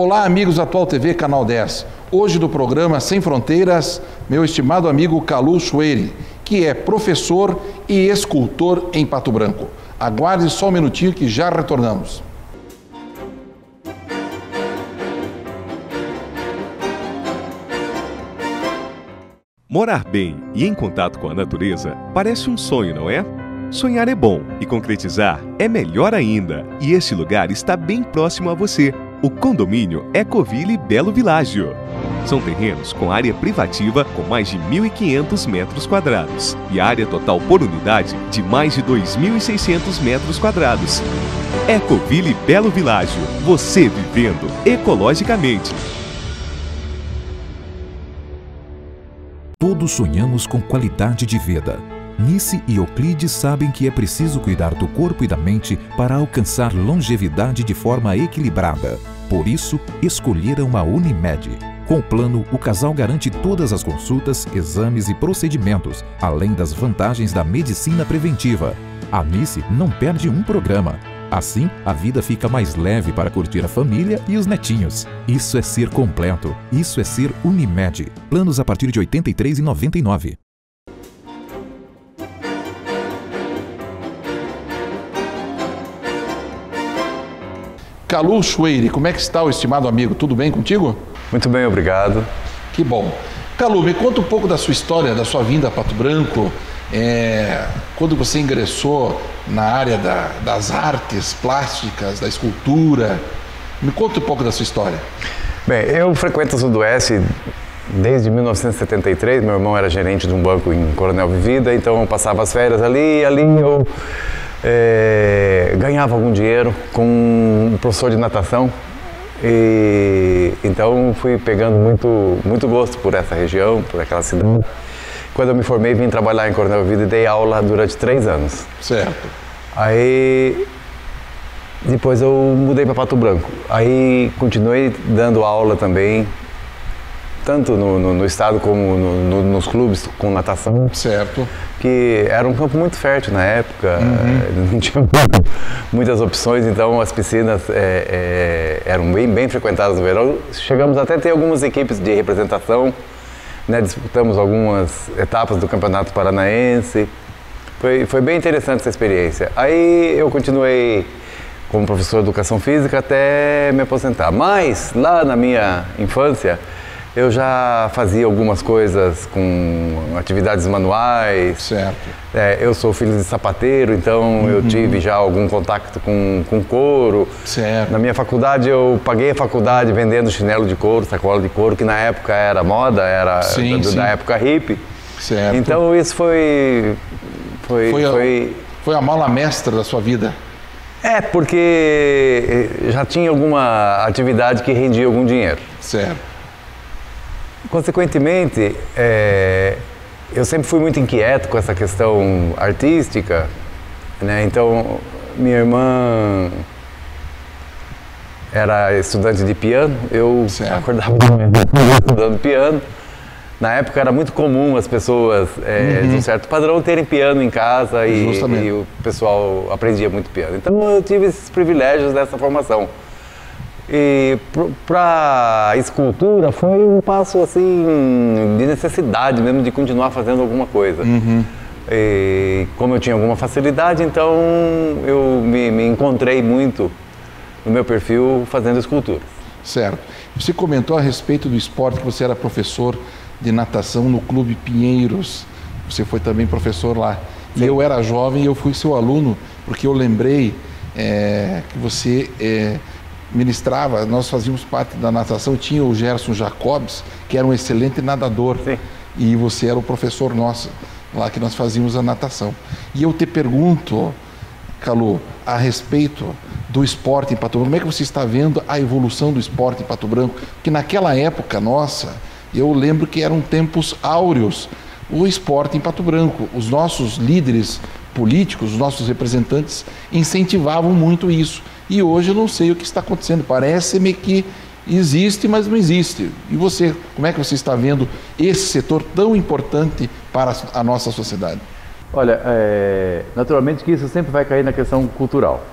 Olá, amigos da Atual TV, Canal 10. Hoje do programa Sem Fronteiras, meu estimado amigo Kalu Schweire, que é professor e escultor em Pato Branco. Aguarde só um minutinho que já retornamos. Morar bem e em contato com a natureza parece um sonho, não é? Sonhar é bom e concretizar é melhor ainda. E este lugar está bem próximo a você. O condomínio Ecoville Belo Világio. São terrenos com área privativa com mais de 1.500 metros quadrados e área total por unidade de mais de 2.600 metros quadrados. Ecoville Belo Világio. Você vivendo ecologicamente. Todos sonhamos com qualidade de vida. Nice e Euclides sabem que é preciso cuidar do corpo e da mente para alcançar longevidade de forma equilibrada. Por isso, escolheram a Unimed. Com o plano, o casal garante todas as consultas, exames e procedimentos, além das vantagens da medicina preventiva. A Nice não perde um programa. Assim, a vida fica mais leve para curtir a família e os netinhos. Isso é ser completo. Isso é ser Unimed. Planos a partir de R$ 83,99. Kalu Schweire, como é que está o estimado amigo? Tudo bem contigo? Muito bem, obrigado. Que bom. Kalu, me conta um pouco da sua história, da sua vinda a Pato Branco, quando você ingressou na área das artes plásticas, da escultura. Me conta um pouco da sua história. Bem, eu frequento a Sudoeste desde 1973, meu irmão era gerente de um banco em Coronel Vivida, então eu passava as férias ali e ali eu ganhava algum dinheiro com um professor de natação. E então fui pegando muito gosto por essa região, por aquela cidade. Quando eu me formei, vim trabalhar em Coronel Vivida e dei aula durante 3 anos. Certo. Aí depois eu mudei para Pato Branco. Aí continuei dando aula também, tanto no estado como nos clubes com natação. Certo. Que era um campo muito fértil na época, não tinha muitas opções, então as piscinas eram bem frequentadas no verão. Chegamos até a ter algumas equipes de representação, né, disputamos algumas etapas do Campeonato Paranaense. Foi bem interessante essa experiência. Aí eu continuei como professor de Educação Física até me aposentar. Mas lá na minha infância, eu já fazia algumas coisas com atividades manuais. Certo. Eu sou filho de sapateiro, então eu tive já algum contato com couro. Certo. Na minha faculdade, eu paguei a faculdade vendendo chinelo de couro, sacola de couro, que na época era moda, era da época hippie. Certo. Então isso foi a mala mestra da sua vida. Porque já tinha alguma atividade que rendia algum dinheiro. Certo. Consequentemente, eu sempre fui muito inquieto com essa questão artística, né? Então, minha irmã era estudante de piano, eu acordava de manhã estudando piano. Na época era muito comum as pessoas de um certo padrão terem piano em casa e o pessoal aprendia muito piano. Então eu tive esses privilégios dessa formação. E para a escultura foi um passo assim de necessidade mesmo de continuar fazendo alguma coisa. E como eu tinha alguma facilidade, então eu me encontrei muito no meu perfil fazendo escultura. Certo. Você comentou a respeito do esporte, que você era professor de natação no Clube Pinheiros. Você foi também professor lá. Sim. E eu era jovem e eu fui seu aluno, porque eu lembrei que você ministrava, nós fazíamos parte da natação, tinha o Gerson Jacobs, que era um excelente nadador. Sim. E você era o professor nosso, lá que nós fazíamos a natação. E eu te pergunto, Kalu, a respeito do esporte em Pato Branco, como é que você está vendo a evolução do esporte em Pato Branco? Porque naquela época nossa, eu lembro que eram tempos áureos o esporte em Pato Branco. Os nossos líderes políticos, os nossos representantes incentivavam muito isso. E hoje eu não sei o que está acontecendo. Parece-me que existe, mas não existe. E você, como é que você está vendo esse setor tão importante para a nossa sociedade? Olha, naturalmente que isso sempre vai cair na questão cultural.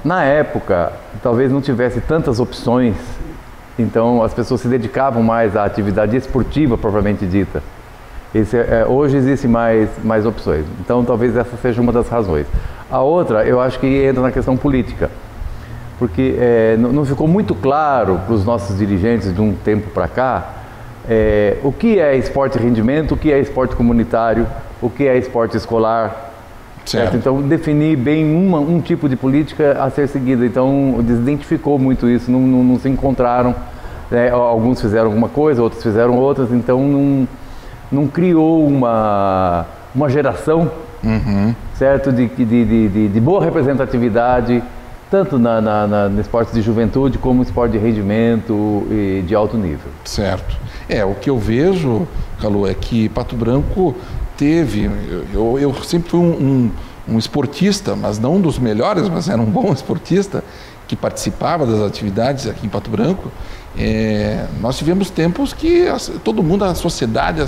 Na época, talvez não tivesse tantas opções, então as pessoas se dedicavam mais à atividade esportiva propriamente dita. Hoje existem mais opções, então talvez essa seja uma das razões. A outra, eu acho que entra na questão política, porque não ficou muito claro para os nossos dirigentes de um tempo para cá o que é esporte rendimento, o que é esporte comunitário, o que é esporte escolar. Certo. Então, definir bem um tipo de política a ser seguida. Então, desidentificou muito isso, não se encontraram. Alguns fizeram alguma coisa, outros fizeram outras, então não criou uma geração, certo, de boa representatividade, tanto no esporte de juventude como no esporte de rendimento e de alto nível. Certo. O que eu vejo, Calu, é que Pato Branco teve, eu sempre fui um esportista, mas não um dos melhores, mas era um bom esportista, que participava das atividades aqui em Pato Branco. Nós tivemos tempos que todo mundo, a sociedade,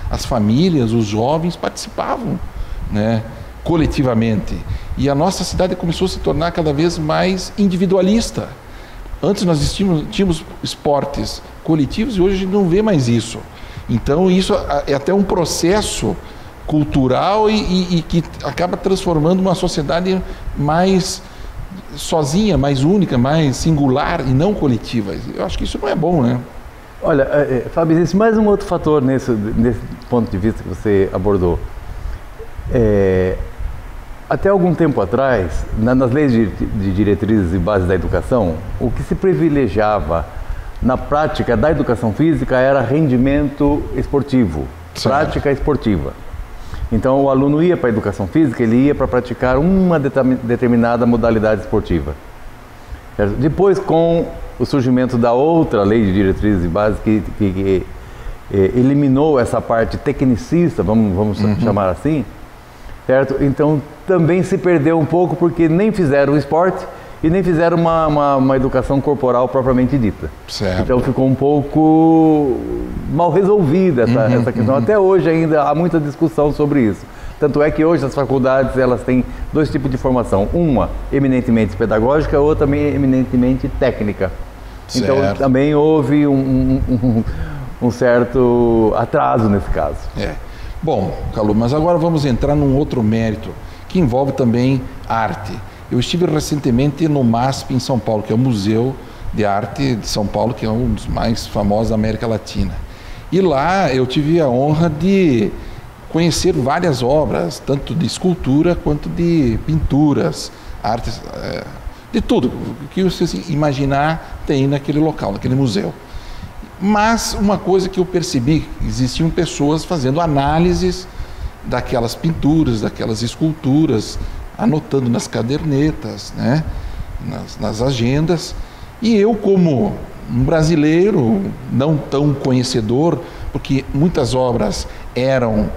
as famílias, os jovens participavam, né, coletivamente. E a nossa cidade começou a se tornar cada vez mais individualista. Antes nós tínhamos esportes coletivos e hoje a gente não vê mais isso. Então isso é até um processo cultural e que acaba transformando uma sociedade mais sozinha, mais única, mais singular e não coletiva. Eu acho que isso não é bom, né? Olha, Fábio, existe mais um outro fator nesse ponto de vista que você abordou. Até algum tempo atrás, nas leis de diretrizes e bases da educação, o que se privilegiava na prática da educação física era rendimento esportivo, prática esportiva. Então o aluno ia para a educação física, ele ia para praticar uma determinada modalidade esportiva. Depois, com o surgimento da outra lei de diretrizes e bases que eliminou essa parte tecnicista, vamos chamar assim, certo? Então também se perdeu um pouco porque nem fizeram o esporte e nem fizeram uma educação corporal propriamente dita. Certo. Então ficou um pouco mal resolvida essa questão. Até hoje ainda há muita discussão sobre isso. Tanto é que hoje as faculdades elas têm dois tipos de formação. Uma eminentemente pedagógica, outra eminentemente técnica. Certo. Então também houve um certo atraso nesse caso. Bom, Calu, mas agora vamos entrar num outro mérito que envolve também arte. Eu estive recentemente no MASP em São Paulo, que é o Museu de Arte de São Paulo, que é um dos mais famosos da América Latina. E lá eu tive a honra de conhecer várias obras, tanto de escultura quanto de pinturas, artes, de tudo. O que você imaginar tem naquele local, naquele museu. Mas uma coisa que eu percebi, existiam pessoas fazendo análises daquelas pinturas, daquelas esculturas, anotando nas cadernetas, né, nas agendas. E eu, como um brasileiro não tão conhecedor, porque muitas obras eram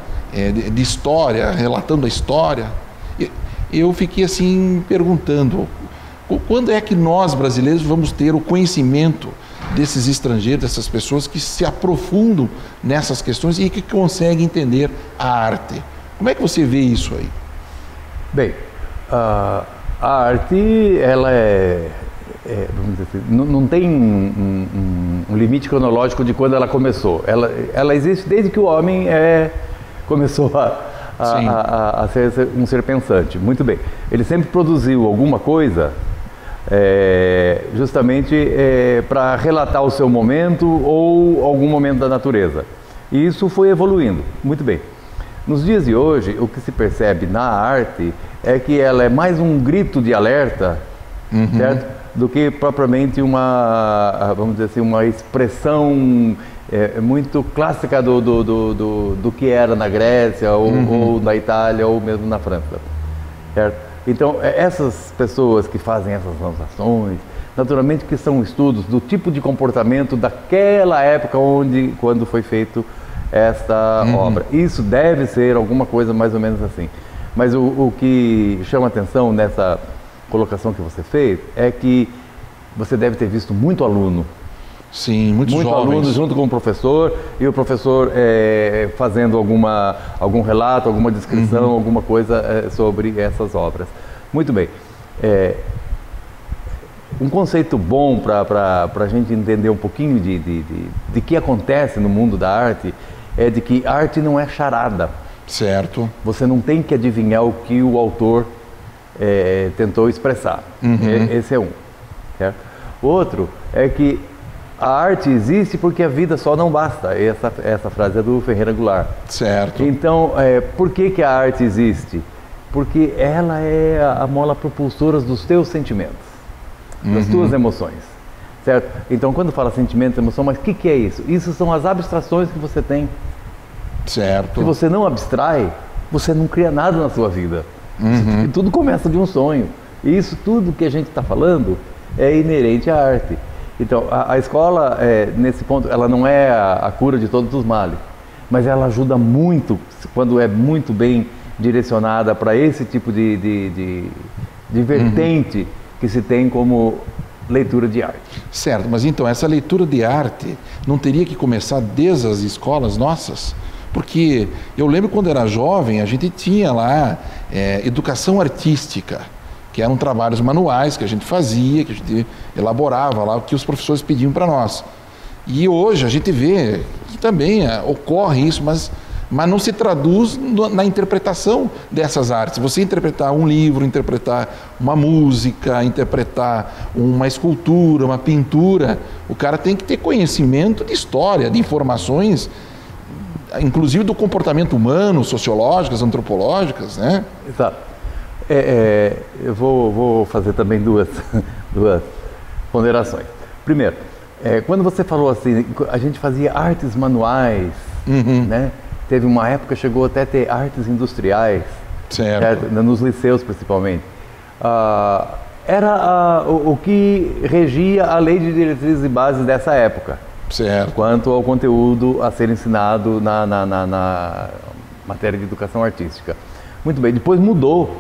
de história, relatando a história, eu fiquei assim perguntando, quando é que nós brasileiros vamos ter o conhecimento desses estrangeiros, dessas pessoas que se aprofundam nessas questões e que conseguem entender a arte? Como é que você vê isso aí? Bem, a arte, ela vamos dizer assim, não tem um limite cronológico de quando ela começou. Ela existe desde que o homem começou a ser um ser pensante. Muito bem. Ele sempre produziu alguma coisa justamente para relatar o seu momento ou algum momento da natureza. E isso foi evoluindo. Muito bem. Nos dias de hoje, o que se percebe na arte é que ela é mais um grito de alerta, certo? Do que propriamente vamos dizer assim, uma expressão muito clássica do que era na Grécia ou na Itália ou mesmo na França, certo? Então, essas pessoas que fazem essas transações, naturalmente que são estudos do tipo de comportamento daquela época quando foi feito esta obra. Isso deve ser alguma coisa mais ou menos assim. Mas o que chama atenção nessa colocação que você fez é que você deve ter visto muito aluno. Sim, muitos jovens. Muito aluno junto com o professor, e o professor fazendo algum relato, alguma descrição, alguma coisa sobre essas obras. Muito bem. Um conceito bom para a gente entender um pouquinho de que acontece no mundo da arte é de que arte não é charada. Certo. Você não tem que adivinhar o que o autor tentou expressar. Esse é um. Certo? Outro é que a arte existe porque a vida só não basta. Essa frase é do Ferreira Goulart. Certo. Então, por que a arte existe? Porque ela é a mola propulsora dos teus sentimentos, das tuas emoções, certo? Então, quando fala sentimento, emoção, mas o que é isso? Isso são as abstrações que você tem. Certo. Se você não abstrai, você não cria nada na sua vida. Tudo começa de um sonho. E isso tudo que a gente está falando é inerente à arte. Então, a escola, nesse ponto, ela não é a cura de todos os males, mas ela ajuda muito, quando é muito bem direcionada para esse tipo de vertente que se tem como leitura de arte. Certo, mas então essa leitura de arte não teria que começar desde as escolas nossas? Porque eu lembro quando era jovem, a gente tinha lá educação artística, que eram trabalhos manuais que a gente fazia, que a gente elaborava lá, o que os professores pediam para nós. E hoje a gente vê que também ocorre isso, mas não se traduz na interpretação dessas artes. Você interpretar um livro, interpretar uma música, interpretar uma escultura, uma pintura, o cara tem que ter conhecimento de história, de informações, inclusive do comportamento humano, sociológicas, antropológicas, né? Exato. Eu vou fazer também duas ponderações. Primeiro, quando você falou assim, a gente fazia artes manuais, né? Teve uma época que chegou até a ter artes industriais, certo? Nos liceus principalmente. Era o que regia a lei de diretrizes e bases dessa época, certo? Quanto ao conteúdo a ser ensinado na matéria de educação artística. Muito bem, depois mudou.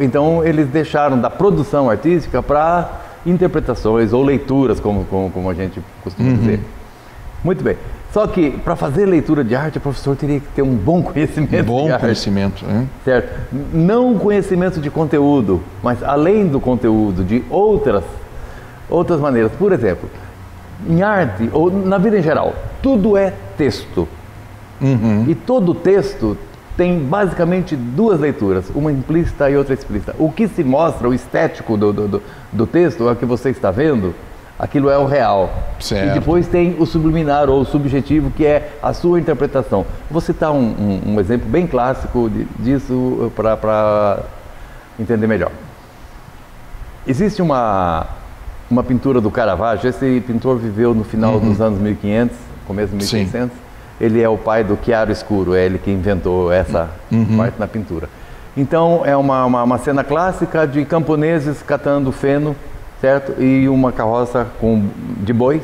Então eles deixaram da produção artística para interpretações ou leituras, como a gente costuma dizer. Muito bem. Só que, para fazer leitura de arte, o professor teria que ter um bom conhecimento de arte. Conhecimento, né? Certo? Não conhecimento de conteúdo, mas além do conteúdo, de outras maneiras. Por exemplo, em arte, ou na vida em geral, tudo é texto. E todo texto tem basicamente duas leituras, uma implícita e outra explícita. O que se mostra, o estético do texto, é o que você está vendo, aquilo é o real. Certo. E depois tem o subliminar ou o subjetivo, que é a sua interpretação. Vou citar um exemplo bem clássico disso para entender melhor. Existe uma pintura do Caravaggio. Esse pintor viveu no final dos anos 1500, começo de 1600. Sim. Ele é o pai do chiaro-escuro, é ele que inventou essa parte na pintura. Então, é uma cena clássica de camponeses catando feno, certo? E uma carroça de bois,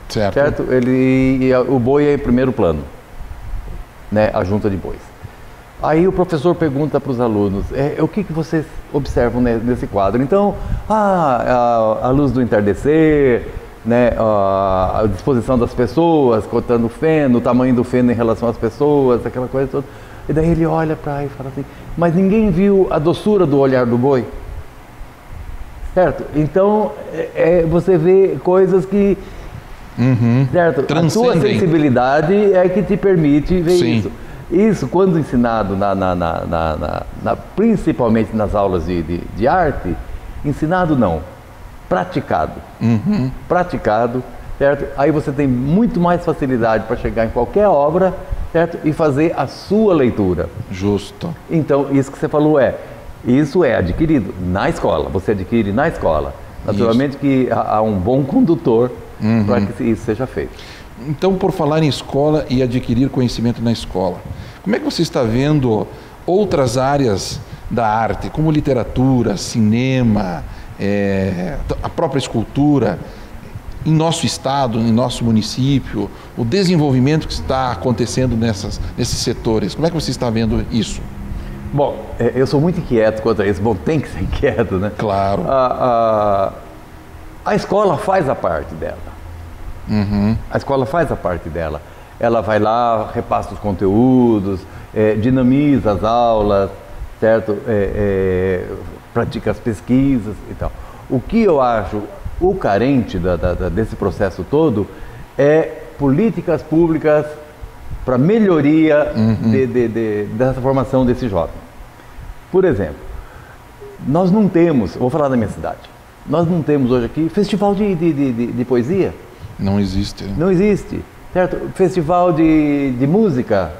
certo? O boi é em primeiro plano, né? A junta de bois. Aí o professor pergunta para os alunos, o que vocês observam nesse quadro? Então, a luz do entardecer, né? A disposição das pessoas, cortando feno, o tamanho do feno em relação às pessoas, aquela coisa toda. E daí ele olha para aí e fala assim, mas ninguém viu a doçura do olhar do boi? Certo? Então, você vê coisas que, certo? A sua sensibilidade é que te permite ver isso. Isso, quando ensinado, principalmente nas aulas de arte, ensinado não, praticado. Praticado, certo? Aí você tem muito mais facilidade para chegar em qualquer obra, certo? E fazer a sua leitura. Justo. Então, isso que você falou isso é adquirido na escola, você adquire na escola. Naturalmente que há um bom condutor para que isso seja feito. Então, por falar em escola e adquirir conhecimento na escola, como é que você está vendo outras áreas da arte, como literatura, cinema, a própria escultura, em nosso estado, em nosso município, o desenvolvimento que está acontecendo nesses setores? Como é que você está vendo isso? Bom, eu sou muito inquieto quanto a isso. Bom, tem que ser inquieto, né? Claro. A escola faz a parte dela. A escola faz a parte dela. Ela vai lá, repassa os conteúdos, dinamiza as aulas, certo? Pratica as pesquisas e tal. O que eu acho o carente desse processo todo é políticas públicas para melhoria dessa formação desse jovem. Por exemplo, nós não temos, vou falar da minha cidade, nós não temos hoje aqui festival de poesia. Não existe. Não existe, certo? Festival de música.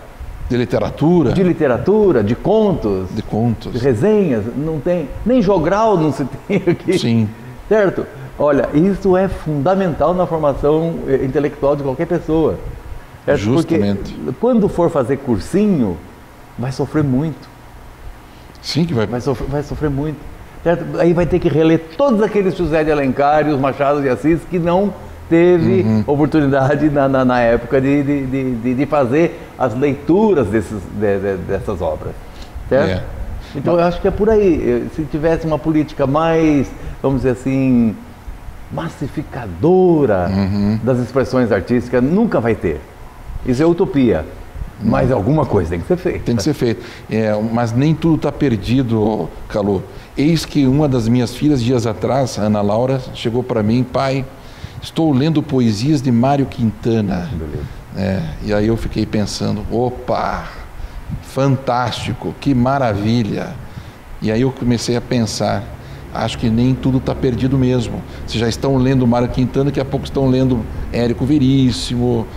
De literatura. De literatura, de contos. De contos. De resenhas, não tem. Nem jogral não se tem aqui. Sim. Certo? Olha, isso é fundamental na formação intelectual de qualquer pessoa. Certo? Justamente. Porque quando for fazer cursinho, vai sofrer muito. Sim, que vai sofrer muito. Certo? Aí vai ter que reler todos aqueles José de Alencar e os Machado de Assis que não teve oportunidade na época de fazer as leituras dessas obras. Certo? Então eu acho que é por aí. Se tivesse uma política mais, vamos dizer assim, massificadora das expressões artísticas, nunca vai ter. Isso é utopia. Mas alguma coisa tem que ser feita. Tem que ser feito. Mas nem tudo está perdido, Calô. Eis que uma das minhas filhas, dias atrás, a Ana Laura, chegou para mim: pai, estou lendo poesias de Mário Quintana. E aí eu fiquei pensando, opa, fantástico, que maravilha. E aí eu comecei a pensar, acho que nem tudo está perdido mesmo. Vocês já estão lendo Mário Quintana, daqui a pouco estão lendo Érico Veríssimo,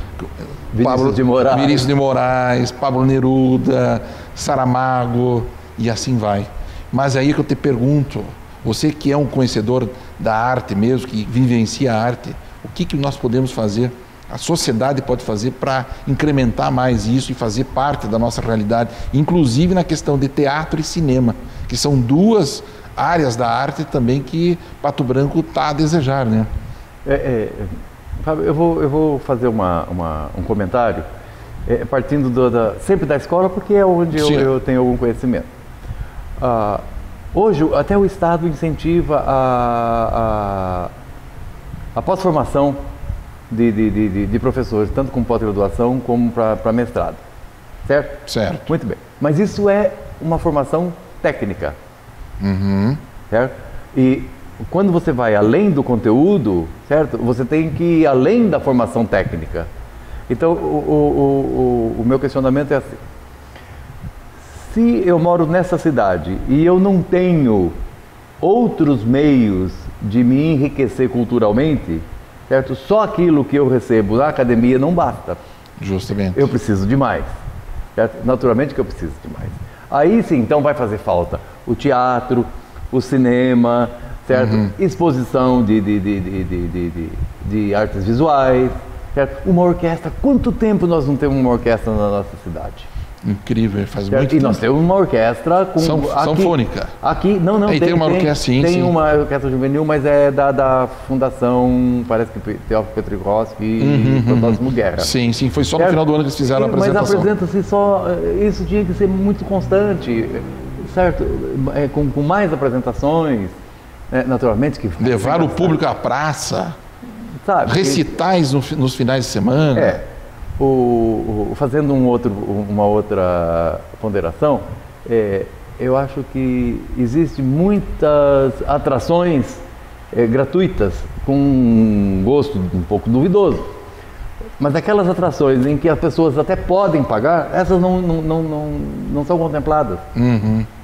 Vinícius de Moraes, Pablo Neruda, Saramago, e assim vai. Mas aí que eu te pergunto, você que é um conhecedor da arte mesmo, que vivencia a arte, o que nós podemos fazer, a sociedade pode fazer para incrementar mais isso e fazer parte da nossa realidade, inclusive na questão de teatro e cinema, que são duas áreas da arte também que Pato Branco está a desejar, né? Fábio, eu vou fazer um comentário, partindo sempre da escola, porque é onde eu tenho algum conhecimento. Hoje, até o Estado incentiva a pós-formação de professores, tanto com pós-graduação como para mestrado. Certo? Certo. Muito bem. Mas isso é uma formação técnica. Certo? E quando você vai além do conteúdo, certo? Você tem que ir além da formação técnica. Então, o meu questionamento é assim: se eu moro nessa cidade e eu não tenho outros meios de me enriquecer culturalmente, certo? Só aquilo que eu recebo na academia não basta. Justamente. Eu preciso de mais. Certo? Naturalmente que eu preciso de mais. Aí sim, então vai fazer falta o teatro, o cinema, certo? Exposição de artes visuais, certo? Uma orquestra. Quanto tempo nós não temos uma orquestra na nossa cidade? Incrível, faz certo? muito tempo. E nós temos uma orquestra com... Sanfônica. Aqui, não, tem uma orquestra, sim. Tem uma orquestra juvenil, mas é da Fundação, parece que Teófilo Petrikowski e Protásimo Guerra. Sim, foi só no final do ano que eles fizeram a apresentação. Mas apresenta-se só, isso tinha que ser muito constante, certo? Com mais apresentações, naturalmente que... Levar o público à praça, sabe? Recitais nos finais de semana. Fazendo uma outra ponderação, eu acho que existem muitas atrações gratuitas com um gosto um pouco duvidoso, mas aquelas atrações em que as pessoas até podem pagar, essas não são contempladas.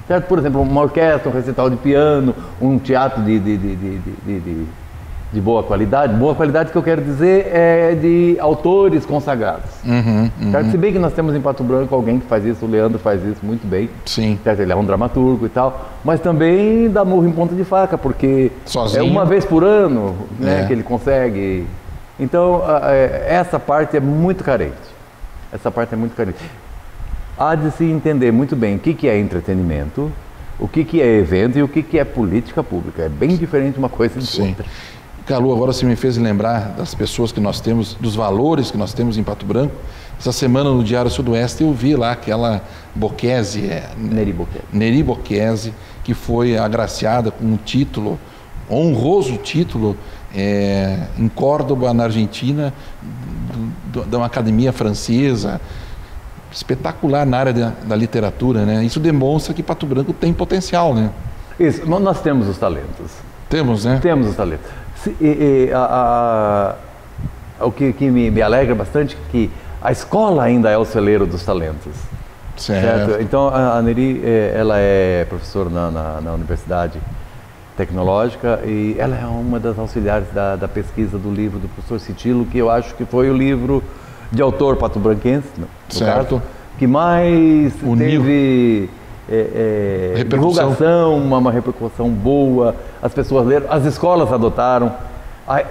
Certo? Por exemplo, uma orquestra, um recital de piano, um teatro de boa qualidade. Boa qualidade que eu quero dizer é de autores consagrados. Certo? Se bem que nós temos em Pato Branco alguém que faz isso, o Leandro faz isso muito bem. Sim. Certo? Ele é um dramaturgo e tal, mas também dá murro em ponta de faca, porque sozinho, é uma vez por ano, né, que ele consegue. Então, essa parte é muito carente. Há de se entender muito bem o que é entretenimento, o que é evento e o que é política pública. É bem diferente uma coisa de outra. Calô, agora você me fez lembrar das pessoas que nós temos, dos valores que nós temos em Pato Branco. Essa semana no Diário Sudoeste eu vi lá aquela Bocchese, Neri Bocchese, que foi agraciada com um título, honroso título, em Córdoba, na Argentina, de uma academia francesa. espetacular na área da literatura, né? Isso demonstra que Pato Branco tem potencial, né? Isso, nós temos os talentos. Temos, né? Temos os talentos. O que me alegra bastante é que a escola ainda é o celeiro dos talentos. Certo? Então, a Neri, ela é professora na Universidade Tecnológica e ela é uma das auxiliares da pesquisa do livro do professor Citilo, que eu acho que foi o livro de autor pato-branquense, certo, que mais teve divulgação, uma repercussão boa, as pessoas leram, as escolas adotaram.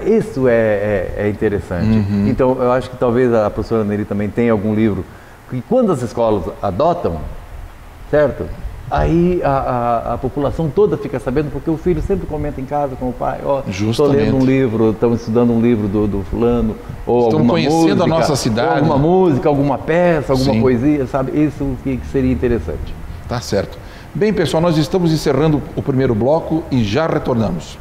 Isso é interessante. Uhum. Então, eu acho que talvez a professora Neri também tenha algum livro que quando as escolas adotam, certo? Aí a população toda fica sabendo, porque o filho sempre comenta em casa com o pai, estou lendo um livro, estão estudando um livro do fulano, ou estão alguma conhecendo música, a nossa cidade. Alguma música, alguma peça, alguma poesia, sabe? Isso que seria interessante. Tá certo. Bem, pessoal, nós estamos encerrando o primeiro bloco e já retornamos.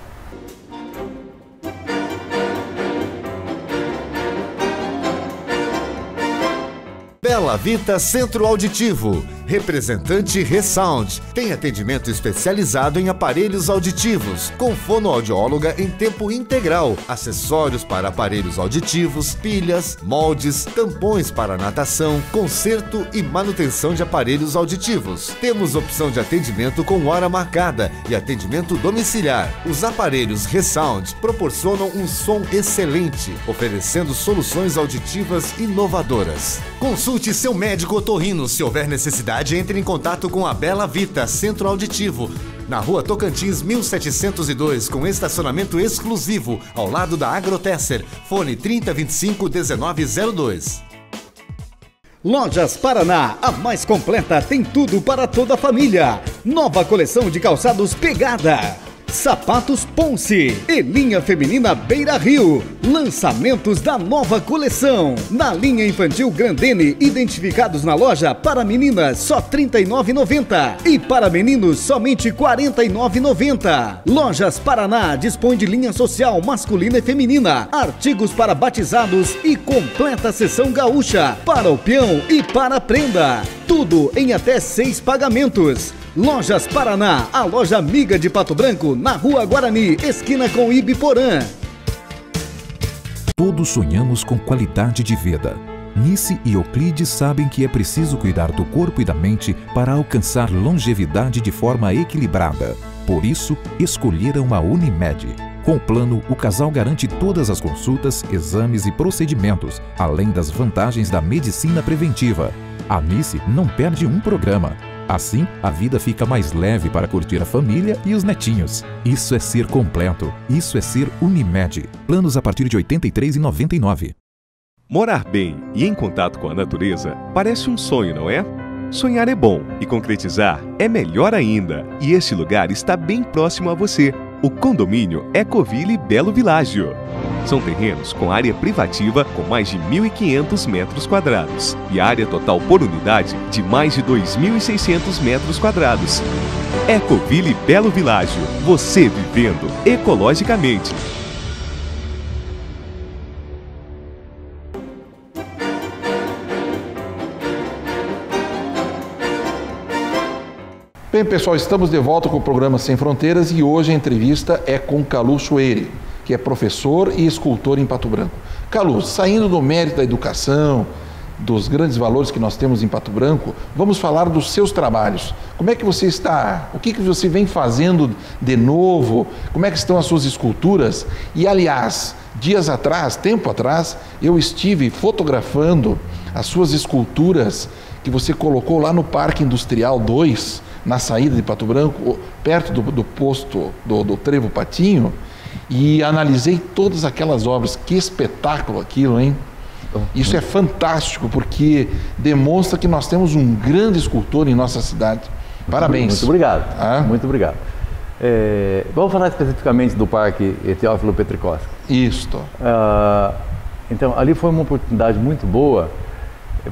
Bela Vita Centro Auditivo, representante Resound, tem atendimento especializado em aparelhos auditivos, com fonoaudióloga em tempo integral, acessórios para aparelhos auditivos, pilhas, moldes, tampões para natação, conserto e manutenção de aparelhos auditivos. Temos opção de atendimento com hora marcada e atendimento domiciliar. Os aparelhos Resound proporcionam um som excelente, oferecendo soluções auditivas inovadoras. Consulte seu médico otorrino. Se houver necessidade, entre em contato com a Bela Vita Centro Auditivo, na Rua Tocantins 1702, com estacionamento exclusivo, ao lado da Agrotesser. Fone 3025-1902. Lojas Paraná, a mais completa, tem tudo para toda a família. Nova coleção de calçados Pegada. Sapatos Ponce e linha feminina Beira Rio. Lançamentos da nova coleção. Na linha infantil Grandene, identificados na loja para meninas só R$ 39,90 e para meninos somente R$ 49,90. Lojas Paraná dispõe de linha social masculina e feminina, artigos para batizados e completa seção gaúcha para o peão e para a prenda. Tudo em até 6 pagamentos. Lojas Paraná, a loja amiga de Pato Branco, na Rua Guarani, esquina com Ibiporã. Todos sonhamos com qualidade de vida. Nice e Euclides sabem que é preciso cuidar do corpo e da mente para alcançar longevidade de forma equilibrada. Por isso, escolheram a Unimed. Com o plano, o casal garante todas as consultas, exames e procedimentos, além das vantagens da medicina preventiva. A Nice não perde um programa. Assim, a vida fica mais leve para curtir a família e os netinhos. Isso é ser completo. Isso é ser Unimed. Planos a partir de R$ 83,99. Morar bem e em contato com a natureza parece um sonho, não é? Sonhar é bom e concretizar é melhor ainda. E este lugar está bem próximo a você. O condomínio Ecoville Belo Világio. São terrenos com área privativa com mais de 1.500 metros quadrados e área total por unidade de mais de 2.600 metros quadrados. Ecoville Belo Világio, você vivendo ecologicamente. Bem, pessoal, estamos de volta com o programa Sem Fronteiras e hoje a entrevista é com Calu Chueire, que é professor e escultor em Pato Branco. Calu, saindo do mérito da educação, dos grandes valores que nós temos em Pato Branco, vamos falar dos seus trabalhos. Como é que você está? O que você vem fazendo de novo? Como é que estão as suas esculturas? E, aliás, tempo atrás, eu estive fotografando as suas esculturas que você colocou lá no Parque Industrial 2, na saída de Pato Branco, perto do posto do Trevo Patinho, e analisei todas aquelas obras. Que espetáculo aquilo, hein? Isso é fantástico, porque demonstra que nós temos um grande escultor em nossa cidade. Parabéns. Muito obrigado. Muito obrigado. Vamos falar especificamente do Parque Teófilo Petrikowski. Isto. Então, ali foi uma oportunidade muito boa,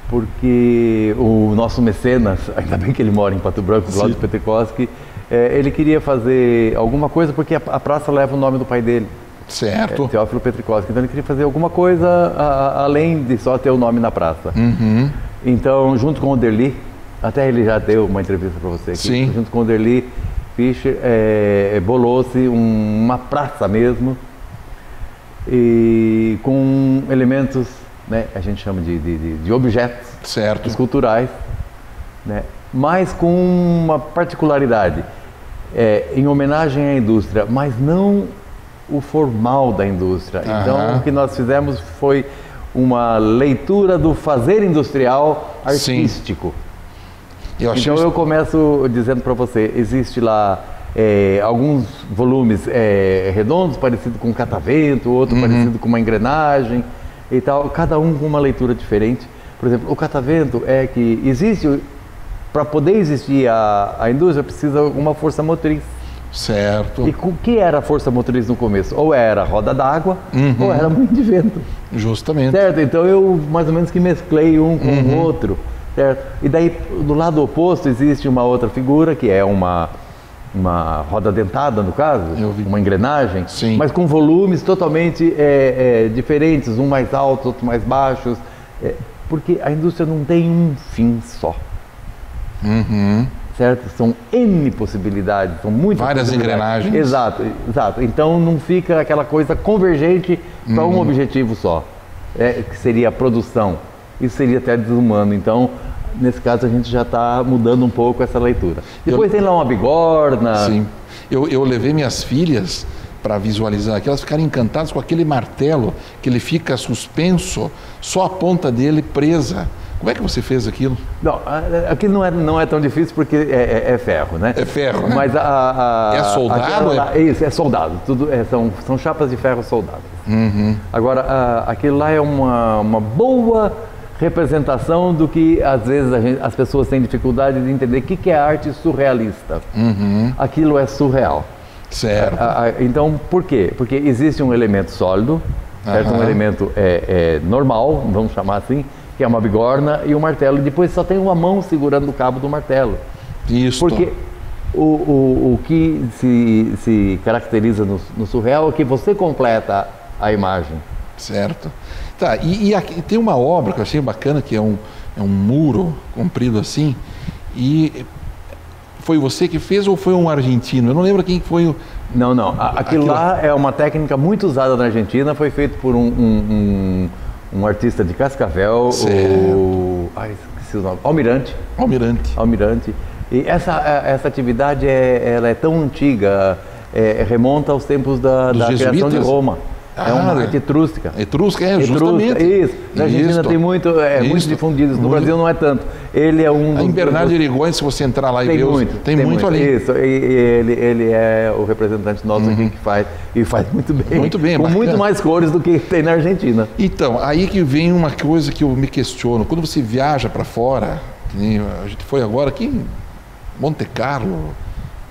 porque o nosso mecenas, ainda bem que ele mora em Pato Branco, do lado do Petrikowski, ele queria fazer alguma coisa, porque a praça leva o nome do pai dele. Certo. Teófilo Petrikowski. Então ele queria fazer alguma coisa além de só ter o nome na praça. Uhum. Então, junto com o Derli, até ele já deu uma entrevista para você aqui. Sim. Junto com o Derli Fischer, bolou-se uma praça mesmo, e com elementos, né, a gente chama de objetos esculturais, né, mas com uma particularidade, em homenagem à indústria, mas não o formal da indústria. Então, o que nós fizemos foi uma leitura do fazer industrial artístico. Então eu começo dizendo para você, existe lá alguns volumes redondos, parecido com um catavento, outro parecido com uma engrenagem e tal, cada um com uma leitura diferente. Por exemplo, o catavento é que existe, para poder existir a indústria, precisa de uma força motriz. Certo. E o que era a força motriz no começo? Ou era roda d'água, ou era moinho de vento. Justamente. Certo? Então eu mais ou menos que mesclei um com o outro. Certo? E daí, do lado oposto, existe uma outra figura, que é uma roda dentada, no caso, uma engrenagem, mas com volumes totalmente diferentes, um mais alto, outro mais baixos, porque a indústria não tem um fim só. Certo? São N possibilidades, são muitas várias engrenagens. Exato, exato. Então não fica aquela coisa convergente para um objetivo só, que seria a produção. Isso seria até desumano. Então, nesse caso, a gente já está mudando um pouco essa leitura. Depois tem lá uma bigorna. Sim. Eu levei minhas filhas para visualizar aqui, elas ficaram encantadas com aquele martelo que ele fica suspenso, só a ponta dele presa. Como é que você fez aquilo? Não, aquilo não é tão difícil porque é ferro, né? É ferro, né? Mas é soldado? Isso, é soldado. Tudo são chapas de ferro soldadas. Agora, aquilo lá é uma boa representação do que às vezes as pessoas têm dificuldade de entender o que é arte surrealista. Aquilo é surreal. Certo. Então, por quê? Porque existe um elemento sólido, certo? Um elemento normal, vamos chamar assim, que é uma bigorna e um martelo, e depois só tem uma mão segurando o cabo do martelo. Isso. Porque o que se caracteriza no surreal é que você completa a imagem. Certo. Tá, e aqui tem uma obra que eu achei bacana, que é um muro comprido assim, e foi você que fez ou foi um argentino? Eu não lembro quem foi o... Não. Aquilo lá é uma técnica muito usada na Argentina, foi feito por um artista de Cascavel, esqueci o nome, Almirante. E essa atividade ela é tão antiga, remonta aos tempos da criação de Roma. É uma arte etrusca. Justamente. Isso. Na Argentina tem muito difundido. No Brasil não é tanto. Ele é um... Em Bernardo de Irigoyen, se você entrar lá e ver... Tem muito ali. Isso. E ele é o representante nosso aqui que faz. E faz muito bem. Muito bem. Com muito mais cores do que tem na Argentina. Então, aí que vem uma coisa que eu me questiono. Quando você viaja para fora, que nem a gente foi agora aqui em Monte Carlo,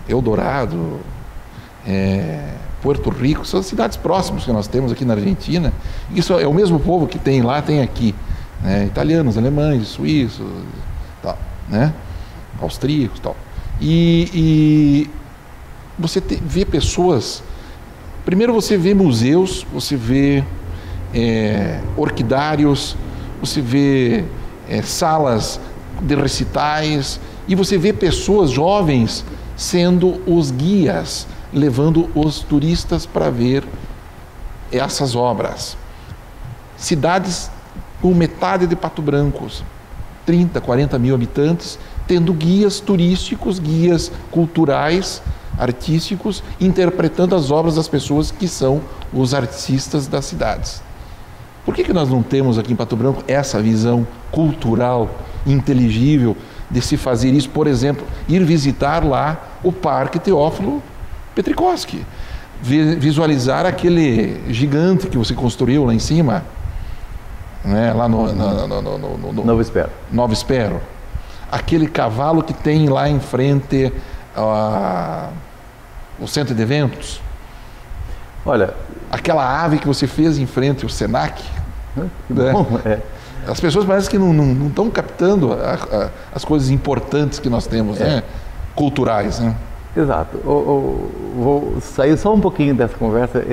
Eldorado, Puerto Rico, são cidades próximas que nós temos aqui na Argentina. Isso é o mesmo povo que tem lá, tem aqui, né? Italianos, alemães, suíços, tal, né? Austríacos, tal. E você vê pessoas. Primeiro você vê museus, você vê orquidários, você vê salas de recitais, e você vê pessoas jovens sendo os guias, levando os turistas para ver essas obras. Cidades com metade de Pato Branco, 30, 40 mil habitantes, tendo guias turísticos, guias culturais, artísticos, interpretando as obras das pessoas que são os artistas das cidades. Por que nós não temos aqui em Pato Branco essa visão cultural, inteligível, de se fazer isso? Por exemplo, ir visitar lá o Parque Teófilo Petrikowski, visualizar aquele gigante que você construiu lá em cima, né, lá no Novo Espero. Aquele cavalo que tem lá em frente o centro de eventos. Olha, aquela ave que você fez em frente ao Senac. Né? Bom, As pessoas parecem que não estão captando as coisas importantes que nós temos, né? Culturais, né? Exato. Vou sair só um pouquinho dessa conversa.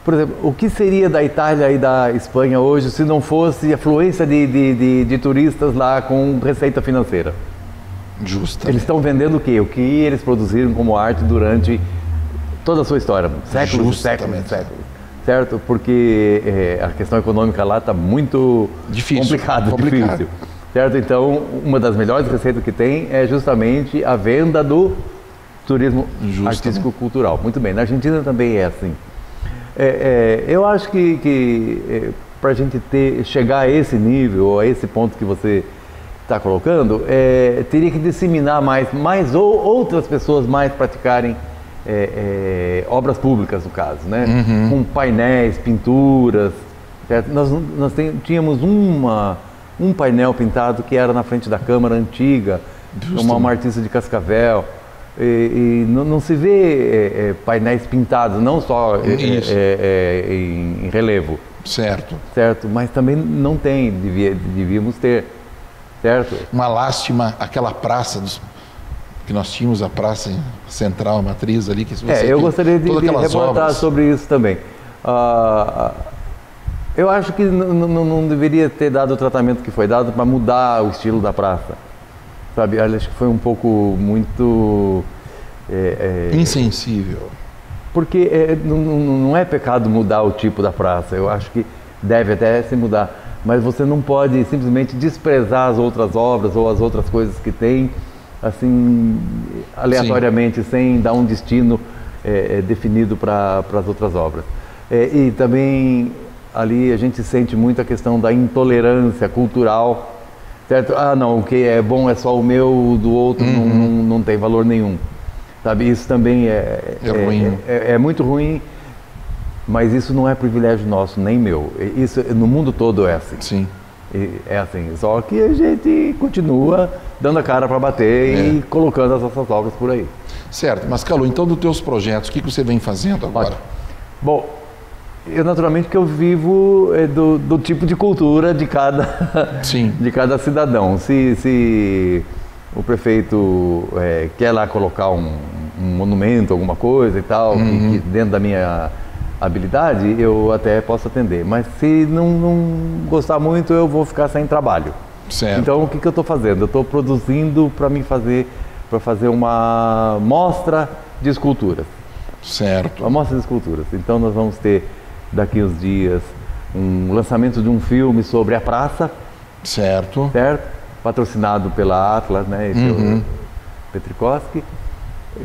Por exemplo, o que seria da Itália e da Espanha hoje se não fosse a afluência de turistas lá com receita financeira? Justo. Eles estão vendendo o quê? O que eles produziram como arte durante toda a sua história, séculos e séculos e séculos. Certo? Porque a questão econômica lá está muito complicada, difícil. Certo? Então, uma das melhores receitas que tem é justamente a venda do turismo artístico-cultural. Muito bem, na Argentina também é assim. Eu acho que para a gente chegar a esse nível, ou a esse ponto que você está colocando, teria que disseminar mais outras pessoas mais praticarem obras públicas, no caso, né? Com painéis, pinturas, certo? Nós tínhamos um painel pintado que era na frente da Câmara antiga, uma artista de Cascavel, e não se vê painéis pintados, não só em relevo. Certo. Certo, mas também não tem, devíamos ter, certo? Uma lástima, aquela praça que nós tínhamos, a praça central, a matriz ali, que eu gostaria de reportar sobre isso também. Eu acho que não deveria ter dado o tratamento que foi dado para mudar o estilo da praça, sabe? Acho que foi um pouco muito insensível. Porque não é pecado mudar o tipo da praça. Eu acho que deve até se mudar, mas você não pode simplesmente desprezar as outras obras ou as outras coisas que tem, assim, aleatoriamente, sem dar um destino definido para as outras obras. E também ali a gente sente muito a questão da intolerância cultural, certo? Não, o que é bom é só o meu, o do outro não tem valor nenhum, sabe? Isso também ruim. É muito ruim, mas isso não é privilégio nosso, nem meu. Isso no mundo todo é assim. Sim. É assim, só que a gente continua dando a cara para bater e colocando as nossas obras por aí. Certo, mas Calu, então dos teus projetos, o que você vem fazendo agora? Bom, eu naturalmente que eu vivo do tipo de cultura de cada, de cada cidadão. Se o prefeito quer lá colocar um monumento, alguma coisa e tal, que dentro da minha habilidade, eu até posso atender. Mas se não gostar muito, eu vou ficar sem trabalho. Certo. Então, o que eu estou fazendo? Eu estou produzindo para fazer uma mostra de esculturas. Certo. Uma mostra de esculturas. Então, nós vamos ter, daqui uns dias, um lançamento de um filme sobre a praça. Certo. Certo? Patrocinado pela Atlas, né? Petrikowski.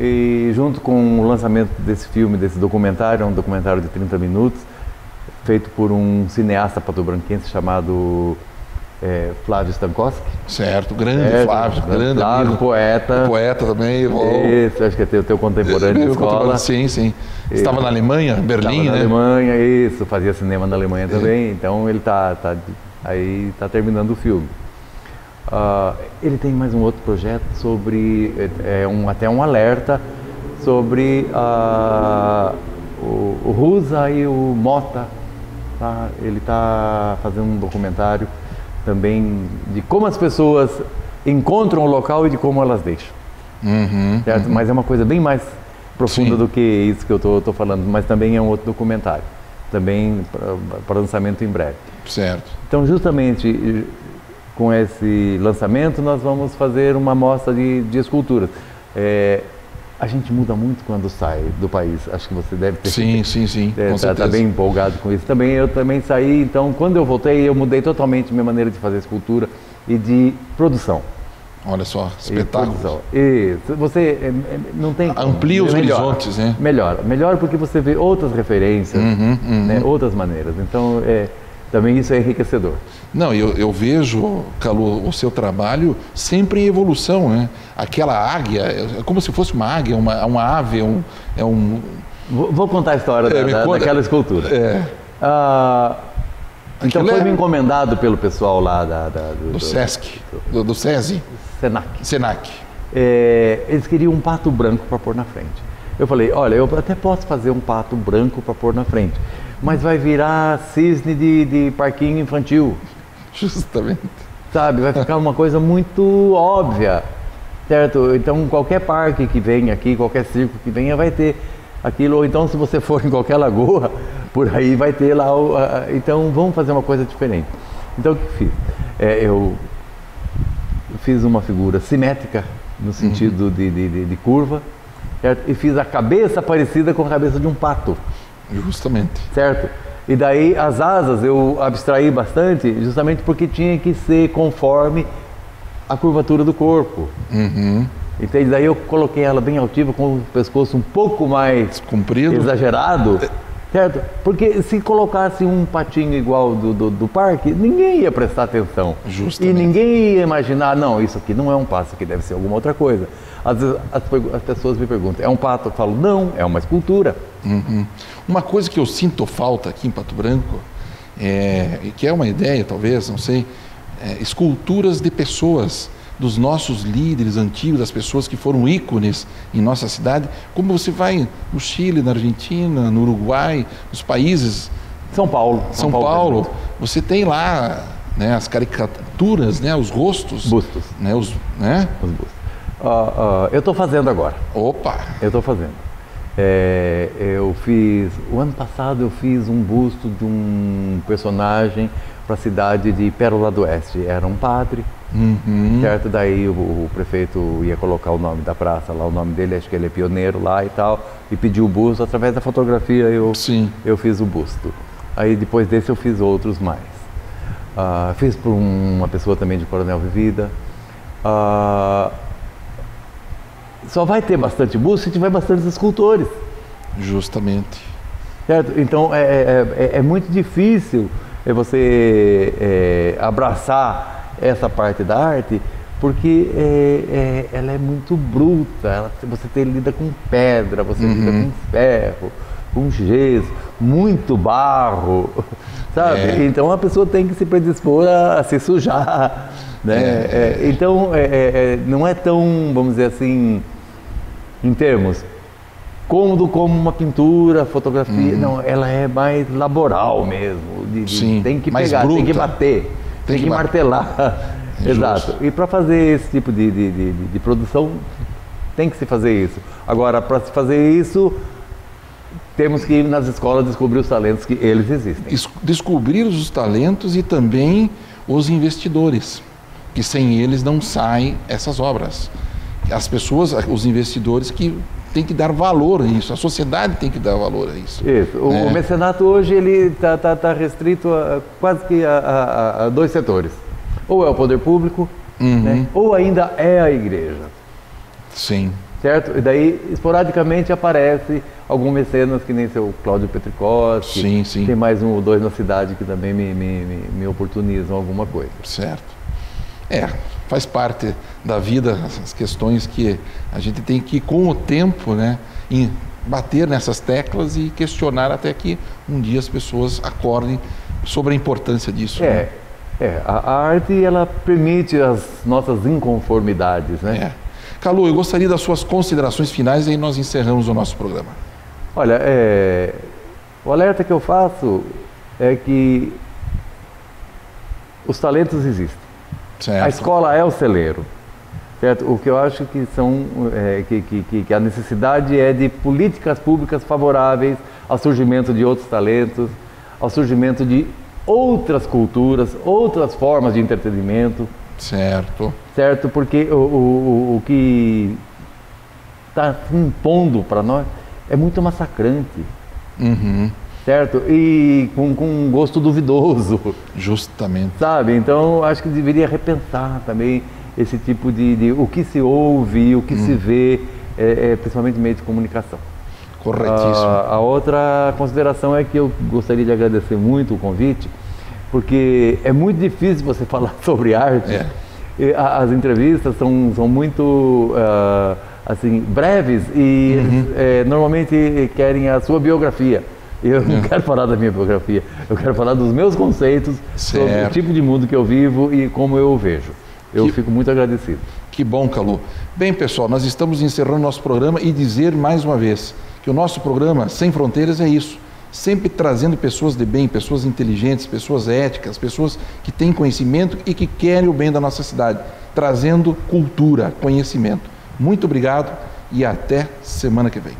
E junto com o lançamento desse filme, desse documentário, um documentário de 30 minutos, feito por um cineasta patobranquense chamado Flávio Stankowski. Certo, grande Flávio, grande amigo. Poeta. Poeta também. Isso, acho que é teu contemporâneo de escola. Sim. Estava na Alemanha, Berlim, né? Na Alemanha, isso, fazia cinema na Alemanha também, então ele tá terminando o filme. Ele tem mais um outro projeto sobre, até um alerta sobre o Rusa e o Mota. Tá? Ele está fazendo um documentário também de como as pessoas encontram o local e de como elas deixam. Certo? Mas é uma coisa bem mais profunda do que isso que eu estou falando, mas também é um outro documentário, também para lançamento em breve. Certo. Então, justamente com esse lançamento, nós vamos fazer uma mostra de esculturas. A gente muda muito quando sai do país, acho que você deve ter. Sim, Está bem empolgado com isso. Eu também saí, então quando eu voltei, eu mudei totalmente minha maneira de fazer escultura e de produção. Olha só, espetáculo. Isso, você não tem... Amplia os horizontes, né? Melhor porque você vê outras referências, né, outras maneiras. Então, também isso é enriquecedor. Não, eu vejo, Calu, o seu trabalho sempre em evolução, né? Aquela águia, é como se fosse uma águia, uma ave, Vou contar a história daquela escultura. Então foi me encomendado pelo pessoal lá do SESC, do SESI? Senac. Eles queriam um pato branco para pôr na frente. Eu falei, olha, eu até posso fazer um pato branco para pôr na frente, mas vai virar cisne de parquinho infantil. Justamente. Sabe, vai ficar uma coisa muito óbvia, certo? Então qualquer parque que venha aqui, qualquer circo que venha vai ter aquilo, ou então se você for em qualquer lagoa, por aí vai ter lá, então vamos fazer uma coisa diferente. Então o que eu fiz? Eu fiz uma figura simétrica, no sentido de curva, certo? E fiz a cabeça parecida com a cabeça de um pato. Justamente. Certo? E daí as asas eu abstraí bastante, justamente porque tinha que ser conforme a curvatura do corpo. Então daí eu coloquei ela bem altiva, com o pescoço um pouco mais comprido, exagerado, certo? Porque se colocasse um patinho igual do parque, ninguém ia prestar atenção. Justamente. E ninguém ia imaginar, não, isso aqui não é um pato, isso aqui deve ser alguma outra coisa. Às vezes as pessoas me perguntam, é um pato? Eu falo, não, é uma escultura. Uma coisa que eu sinto falta aqui em Pato Branco, que é uma ideia talvez, não sei, esculturas de pessoas, dos nossos líderes antigos, das pessoas que foram ícones em nossa cidade, como você vai no Chile, na Argentina, no Uruguai, nos países... São Paulo, você tem lá, né, as caricaturas, né, os rostos. Bustos. Né, os bustos. Eu estou fazendo agora. Opa! Eu estou fazendo. O ano passado eu fiz um busto de um personagem para a cidade de Pérola do Oeste. Era um padre, certo? Daí o prefeito ia colocar o nome da praça lá, o nome dele, acho que ele é pioneiro lá e tal, e pediu o busto. Através da fotografia eu fiz o busto. Aí depois desse eu fiz outros mais. Fiz por uma pessoa também de Coronel Vivida. Só vai ter bastante busto se tiver bastantes escultores. Justamente. Certo? Então é muito difícil você abraçar essa parte da arte, porque ela é muito bruta. Você lida com pedra, você lida com ferro, com gesso, muito barro, sabe? Então a pessoa tem que se predispor a se sujar, né? Então não é tão, vamos dizer assim, em termos cômodo como uma pintura, fotografia. Não, ela é mais laboral mesmo. Tem que pegar, bruta. Tem que bater, tem que martelar. Exato. E para fazer esse tipo de produção, tem que se fazer isso. Agora, para se fazer isso, temos que ir nas escolas descobrir os talentos, que eles existem. Descobrir os talentos e também os investidores, que sem eles não saem essas obras. As pessoas, os investidores que têm que dar valor a isso, a sociedade tem que dar valor a isso. Isso. O mecenato hoje ele tá restrito quase que a dois setores. Ou é o poder público, né? Ou ainda é a igreja. Sim. Certo? E daí, esporadicamente, aparece algum mecenas, que nem seu Cláudio Petricossi. Sim. Tem mais um ou dois na cidade que também me oportunizam alguma coisa. Certo. Faz parte da vida as questões que a gente tem que, com o tempo, né, bater nessas teclas e questionar até que um dia as pessoas acordem sobre a importância disso. A arte, ela permite as nossas inconformidades, né? Calu, eu gostaria das suas considerações finais e aí nós encerramos o nosso programa. Olha, o alerta que eu faço é que os talentos existem. Certo. A escola é o celeiro, certo? O que eu acho que que a necessidade é de políticas públicas favoráveis ao surgimento de outros talentos, ao surgimento de outras culturas, outras formas de entretenimento. Certo. Certo, porque o que está impondo para nós é muito massacrante. Certo? E com um gosto duvidoso. Justamente. Sabe? Então, acho que deveria repensar também esse tipo de o que se ouve, o que se vê, principalmente meio de comunicação. Corretíssimo. A outra consideração é que eu gostaria de agradecer muito o convite, porque é muito difícil você falar sobre arte. As entrevistas são muito assim, breves e eles, normalmente querem a sua biografia. Eu não quero falar da minha biografia, eu quero falar dos meus conceitos, sobre o tipo de mundo que eu vivo e como eu o vejo. Eu fico muito agradecido. Que bom, Calu. Bem, pessoal, nós estamos encerrando nosso programa e dizer mais uma vez que o nosso programa Sem Fronteiras é isso, sempre trazendo pessoas de bem, pessoas inteligentes, pessoas éticas, pessoas que têm conhecimento e que querem o bem da nossa cidade, trazendo cultura, conhecimento. Muito obrigado e até semana que vem.